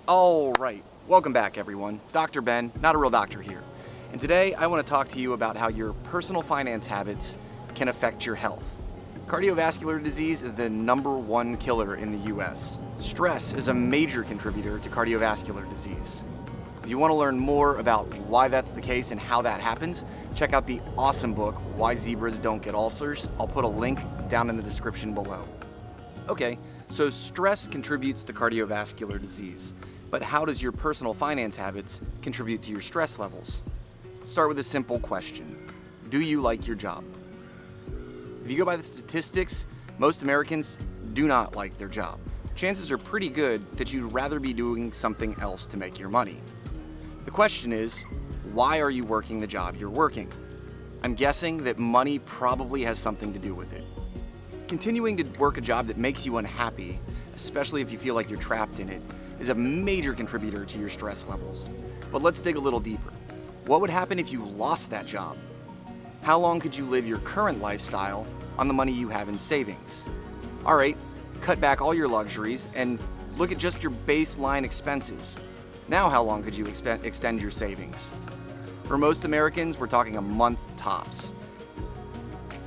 All right, welcome back everyone. Dr. Ben, not a real doctor here. And today I want to talk to you about how your personal finance habits can affect your health. Cardiovascular disease is the #1 killer in the US. Stress is a major contributor to cardiovascular disease. If you want to learn more about why that's the case and how that happens, check out the awesome book, Why Zebras Don't Get Ulcers. I'll put a link down in the description below. Okay, so stress contributes to cardiovascular disease. But how does your personal finance habits contribute to your stress levels? Start with a simple question. Do you like your job? If you go by the statistics, most Americans do not like their job. Chances are pretty good that you'd rather be doing something else to make your money. The question is, why are you working the job you're working? I'm guessing that money probably has something to do with it. Continuing to work a job that makes you unhappy, especially if you feel like you're trapped in it, is a major contributor to your stress levels. But let's dig a little deeper. What would happen if you lost that job? How long could you live your current lifestyle on the money you have in savings? All right, cut back all your luxuries and look at just your baseline expenses. Now how long could you extend your savings? For most Americans, we're talking a month tops.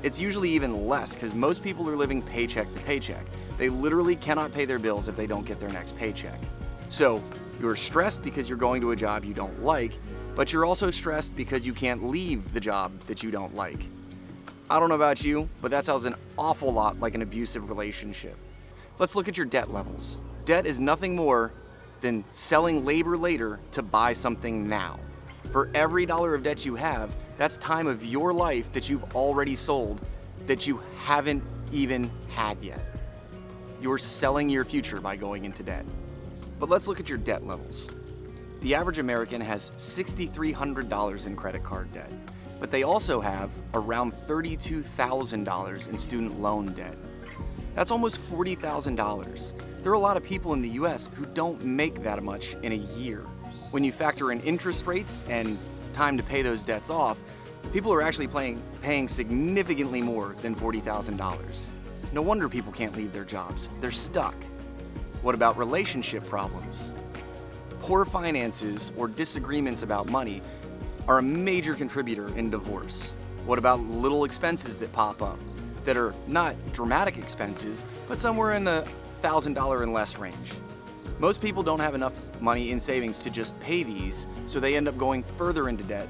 It's usually even less because most people are living paycheck to paycheck. They literally cannot pay their bills if they don't get their next paycheck. So you're stressed because you're going to a job you don't like, but you're also stressed because you can't leave the job that you don't like. I don't know about you, but that sounds an awful lot like an abusive relationship. Let's look at your debt levels. Debt is nothing more than selling labor later to buy something now. For every dollar of debt you have, that's time of your life that you've already sold that you haven't even had yet. You're selling your future by going into debt. But let's look at your debt levels. The average American has $6,300 in credit card debt, but they also have around $32,000 in student loan debt. That's almost $40,000. There are a lot of people in the US who don't make that much in a year. When you factor in interest rates and time to pay those debts off, people are actually paying significantly more than $40,000. No wonder people can't leave their jobs. They're stuck. What about relationship problems? Poor finances or disagreements about money are a major contributor in divorce. What about little expenses that pop up that are not dramatic expenses, but somewhere in the $1,000 and less range? Most people don't have enough money in savings to just pay these, so they end up going further into debt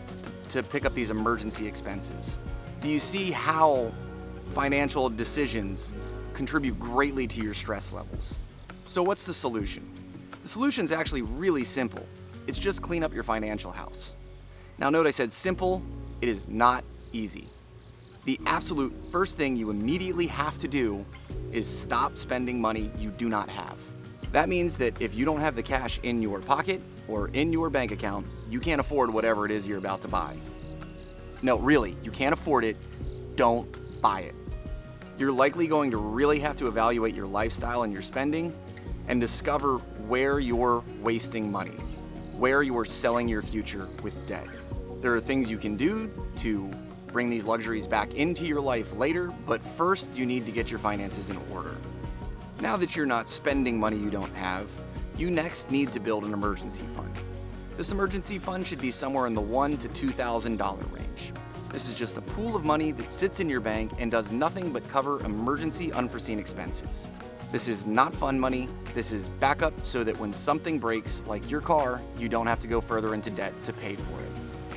to pick up these emergency expenses. Do you see how financial decisions contribute greatly to your stress levels? So what's the solution? The solution is actually really simple. It's just clean up your financial house. Now note I said simple, it is not easy. The absolute first thing you immediately have to do is stop spending money you do not have. That means that if you don't have the cash in your pocket or in your bank account, you can't afford whatever it is you're about to buy. No, really, you can't afford it, don't buy it. You're likely going to really have to evaluate your lifestyle and your spending and discover where you're wasting money, where you're selling your future with debt. There are things you can do to bring these luxuries back into your life later, but first you need to get your finances in order. Now that you're not spending money you don't have, you next need to build an emergency fund. This emergency fund should be somewhere in the $1,000 to $2,000 range. This is just a pool of money that sits in your bank and does nothing but cover emergency unforeseen expenses. This is not fun money, this is backup so that when something breaks, like your car, you don't have to go further into debt to pay for it.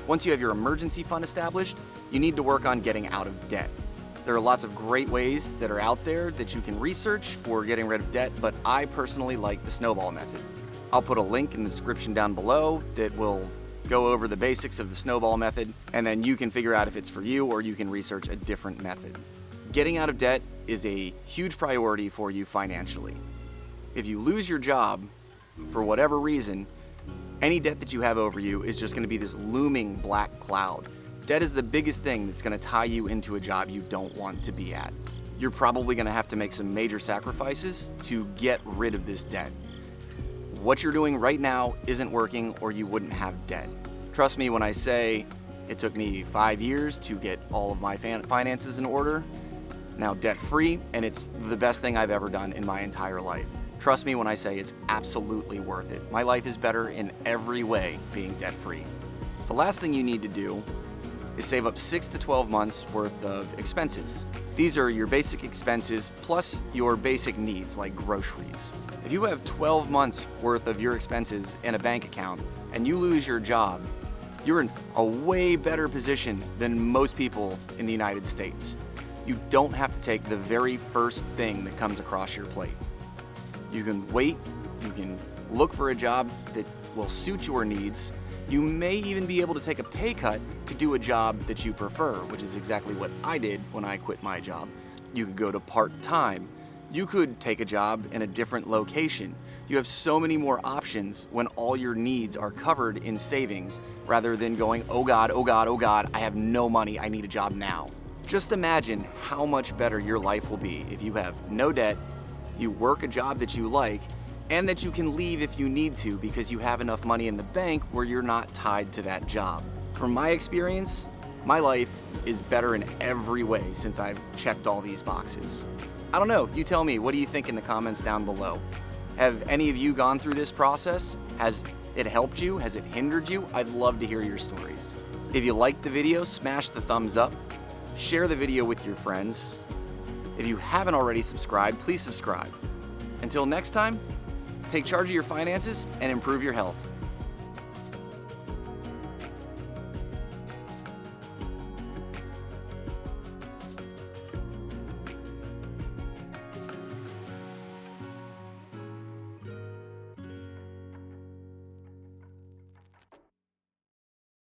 Once you have your emergency fund established, you need to work on getting out of debt. There are lots of great ways that are out there that you can research for getting rid of debt, but I personally like the Snowball Method. I'll put a link in the description down below that will go over the basics of the Snowball Method, and then you can figure out if it's for you or you can research a different method. Getting out of debt is a huge priority for you financially. If you lose your job for whatever reason, any debt that you have over you is just going to be this looming black cloud. Debt is the biggest thing that's going to tie you into a job you don't want to be at. You're probably going to have to make some major sacrifices to get rid of this debt. What you're doing right now isn't working or you wouldn't have debt. Trust me when I say it took me 5 years to get all of my finances in order, now debt-free, and it's the best thing I've ever done in my entire life. Trust me when I say it's absolutely worth it. My life is better in every way being debt-free. The last thing you need to do is save up 6 to 12 months worth of expenses. These are your basic expenses plus your basic needs like groceries. If you have 12 months worth of your expenses in a bank account and you lose your job, you're in a way better position than most people in the United States. You don't have to take the very first thing that comes across your plate. You can wait, you can look for a job that will suit your needs. You may even be able to take a pay cut to do a job that you prefer, which is exactly what I did when I quit my job. You could go to part-time. You could take a job in a different location. You have so many more options when all your needs are covered in savings rather than going, oh God, oh God, oh God, I have no money, I need a job now. Just imagine how much better your life will be if you have no debt, you work a job that you like, and that you can leave if you need to because you have enough money in the bank where you're not tied to that job. From my experience, my life is better in every way since I've checked all these boxes. I don't know, you tell me, what do you think in the comments down below? Have any of you gone through this process? Has it helped you? Has it hindered you? I'd love to hear your stories. If you liked the video, smash the thumbs up. Share the video with your friends. If you haven't already subscribed, please subscribe. Until next time, take charge of your finances and improve your health.